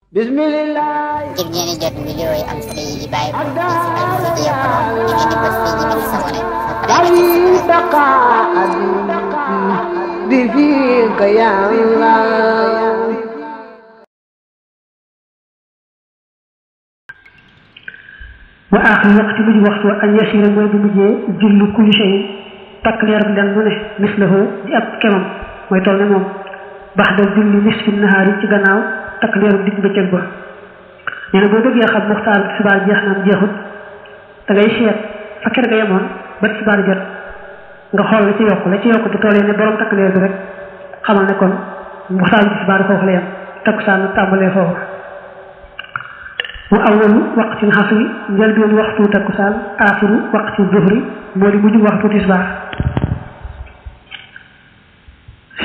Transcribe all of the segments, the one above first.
Bismillah. ngir ngeen jot vidéo yi am solo yi bàyyi ko ci Almouridiyyah Pro di ngeen di bës fii ñu bind s'abonné بفيك يا الله وآخر وقت مجي وقت أن يسير موي بمجي جل كل شيء تقلير بلان منه مثله دي أب كمام موي تولنا موم بعد جل نصف النهار ci gannaaw تقلير dig bëccëg ba neena bo bëggee xam muxtaar xibaar jeex na jeexut da ngay seet fa kër ga yemoon ba xibaar jot nga xool la ci yokk bu tollee ne borom takleer bi rek xamal ne kon muxtaar xibaar foofu la yem takkusaan tàmbalee foofu وأول وقت العصر njëlbeen waxtu takkusaan aaxiru waqti zuhri moo di mujj waxtu tisbaar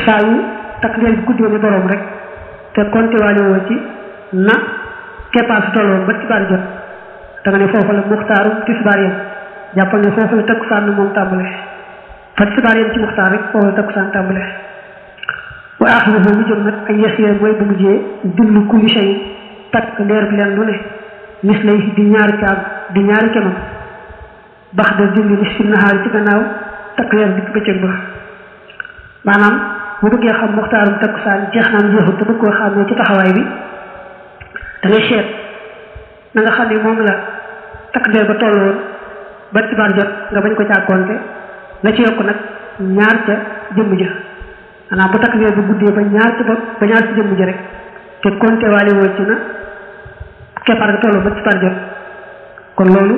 saa yu takleer bi guddee ne borom rek te konte waale woo ci na keppaar si tolloon ba tisbaar jot da nga ne foofu la muxtaaru tisbaar yem jàppal ne foofu la takkusaan moom tàmbale fa tisbaar yem ci muxtaar rek foofu la takkusaan tàmbale wa aaxiruhu mu jëm nag ay yasiir mooy bu mujjee jullu kulli shay takk leer bi leen lu ne mis lay di ñaari caab di ñaari kemam bax da julli ni si naxaar ci gannaaw takk leer bi bëccëg ba maanaam bu bëggee xam muxtaarum takkusaan jeex naam jeexut te bëgg koo xàmmee ci taxawaay bi da ngay seet na nga xam ne moom la takk leer ba tolloon ba tisbaar jot nga bañ ko càkkoonte la ci yokk nag ñaar ca jëmm ja maanaam bu takk leer bi guddee ba ñaar ci jëmm ja rek te konte waale woo ci na keppaar ga tolloo ba tisbaar jot kon loolu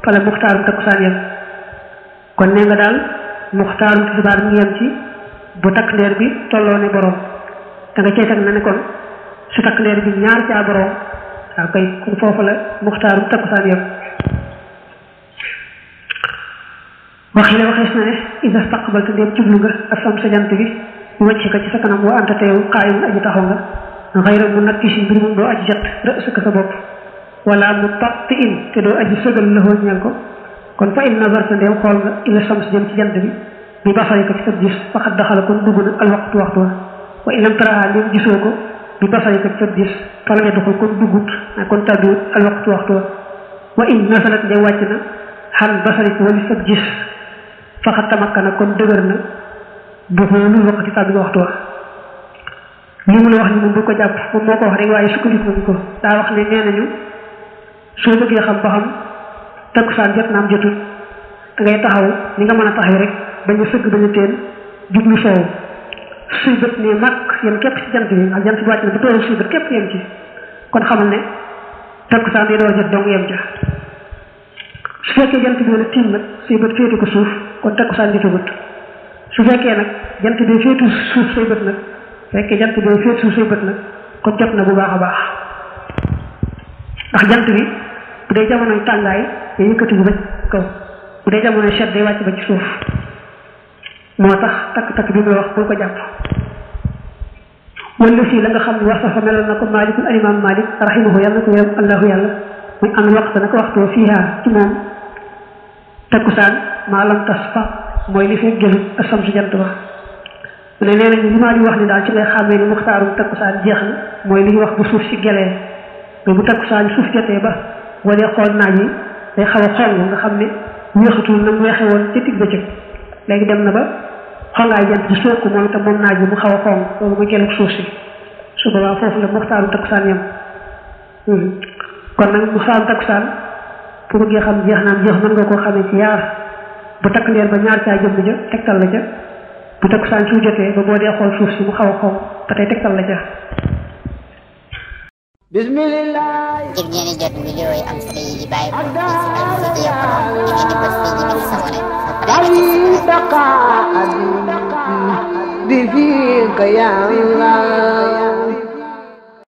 fa la muxtaarum takkusaan yem kon nee nga daal muxtaarum tisbaar mi ngi yem ci bu takk leer bi tolloo ne borom da nga cey teg na ne kon su takk leer bi ñaar caa borom waaw kay kon foofu la muxtaarum takkusaan yem waxees na ne ida staqbalta ndéem jublu nga asam sa jant bi wàcc ko ci sa kanam wa anta teew xaayimun aji taxaw nga xayra mu nakki si mbir moom doo aji jat rësaka sa bopp wala mu tatti in te doo aji sëgal laxoo ñeel ko kon fa in nazarta ndéem xool nga ila shams jëm ci jant bi basari ko ci sa gis faqad daxala kon dugg na al waxtu waxtu wa in lam taraha ndéem gisoo ko bi basari ko ci sa gis falam yadxul kon duggut kon tàbbiwut al waxtu wa in nasalat ndéem wàcc na xan basari ko wali sa gis faqad tamakkana kon dëgër na bu xoolul waxtu tàbbi waxtu li mu la wax ni moom bu ko jàpp moom moo ko wax rek waaye sukkandiku nañu ko daa wax ne nee nañu soo bëggee xam ba xam takkusaan jot naam jotul da ngay taxaw ni nga mën a taxaw rek bañ a sëgg bañ a teen jublu soow suy bët ne màkk yem képp ci jant bi ak jant bi wàcc na bu tooru suy bët képp yem ci kon xamal ne takkusaan day door jot dong yem ca su fekkee jant bi wala tiim nag suy bët féetu ko suuf kon takkusaan jotagut su fekkee nag jant bi féetu suuf say bët nag fekkee jant bi féet suuf say bët nag kon jot na bu baax a baax ndax jant bi bu dee jamonoy tàngaay day yëkkati bu ba kaw bu dee jamonoy sedd day wàcc ba ci suuf moo tax takk-takk bi muy wax bul ko jàpp wala fii la nga xam ne wasafa meloon na ko maalikul alimaam Maalik rahimahu yàlla na ko yërëm allahu yàlla muy am waxtu naka waxtoo fiihaa ci moom takkusaan maa lam tas fa mooy li fekk jëlut asam si jant ba mu ne nee nañu li maa di wax ni daal ci ngay xàmmee ni muxtaarum takkusaan jeex na mooy li ñuy wax bu suuf si gelee mais bu takkusaan suuf jotee ba walee xool naaj yi day xaw a xong nga xam ne weexatul na mu weexe woon ca digg bëccëg léegi dem na ba xongaay jant bi soo ko moom itam moom naaj bi mu xaw a xong loolu mu geluk suuf si su boobaa foofu la muxtaarum takkusaan yem kon nag muxtaarum takkusaan pour bëggee xam jeex naan jeex mën nga koo xamee ci yaar bu takk leer ba ñaar caa jëmm ja tegtal la ca bu takkusaan su jotee ba boo dee xool suuf si mu xaw a xaw ba tey tegtal la ca Bismillah ngir ngeen jot vidéo yi am solo yi bàyyi ko ci Almouridiyyah Pro di ngeen di bës fii ñu bind s'abonné بفيك يا الله